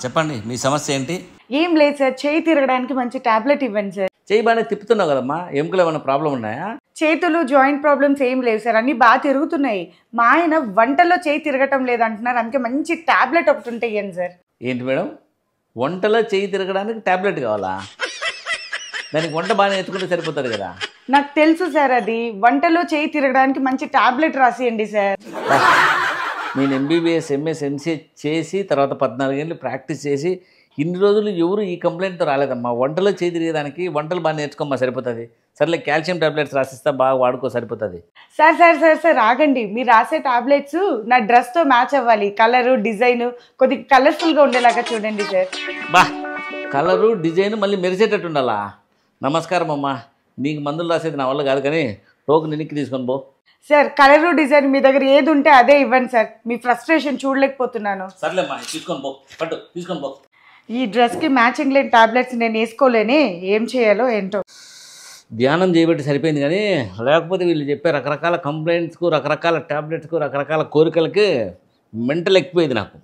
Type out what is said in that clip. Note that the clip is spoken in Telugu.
చెప్పండి మీ సమస్య ఏంటి? ఏం లేదు సార్, చేయి తిరగడానికి మంచి టాబ్లెట్ ఇవ్వండి సార్. చేయి బాగానే తిప్పుతున్నావు కదమ్మా, ఎముకలు ఏమైనా ప్రాబ్లం ఉన్నాయా? చేతులు జాయింట్ ప్రాబ్లమ్స్ ఏం లేవు సార్, అన్నీ బాగా తిరుగుతున్నాయి. మా ఆయన వంటలో చేయి తిరగటం లేదంటున్నారు, అందుకే మంచి టాబ్లెట్ ఒకటి ఉంటే ఇవ్వండి సార్. ఏంటి మేడం, వంటలో చేయి తిరగడానికి టాబ్లెట్ కావాలా? దానికి వంట బాగానే ఎత్తుకుంటే సరిపోతుంది కదా. నాకు తెలుసు సార్, అది వంటలో చేయి తిరగడానికి మంచి టాబ్లెట్ రాసియండి సార్. నేను ఎంబీబీఎస్ ఎంఎస్ ఎంసీఏ చేసి తర్వాత 14 ఏళ్ళు ప్రాక్టీస్ చేసి ఇన్ని రోజులు ఎవరు ఈ కంప్లైంట్తో రాలేదమ్మా. వంటలో చేయి తిరిగేదానికి వంటలు బాగా నేర్చుకోమ్మా, సరిపోతుంది. సర్లే కాల్షియం టాబ్లెట్స్ రాసిస్తా, బాగా వాడుకో, సరిపోతుంది. సార్ సార్ సార్ సార్ ఆగండి, మీరు రాసే టాబ్లెట్స్ నా డ్రెస్తో మ్యాచ్ అవ్వాలి. కలరు డిజైన్ కొద్దిగా కలర్ఫుల్గా ఉండేలాగా చూడండి సార్. కలరు డిజైన్ మళ్ళీ మెరిసేటట్టు ఉండాలా? నమస్కారం అమ్మా, నీకు మందులు రాసేది నా వల్ల కాదు, కానీ టోకు నినికి తీసుకొని పో. సార్ కలరు డిజైన్ మీ దగ్గర ఏది ఉంటే అదే ఇవ్వండి సార్, మీ ఫ్రస్ట్రేషన్ చూడలేకపోతున్నాను. సర్లేమ్మా, తీసుకొని పో, పట్టు తీసుకొని పో. ఈ డ్రెస్కి మ్యాచింగ్ లేని టాబ్లెట్స్ నేను వేసుకోలేని, ఏం చేయాలో ఏంటో. ధ్యానం చేయబట్టి సరిపోయింది, కానీ లేకపోతే వీళ్ళు చెప్పే రకరకాల కంప్లైంట్స్కు, రకరకాల టాబ్లెట్స్కు, రకరకాల కోరికలకి మెంటల్ ఎక్కిపోయింది నాకు.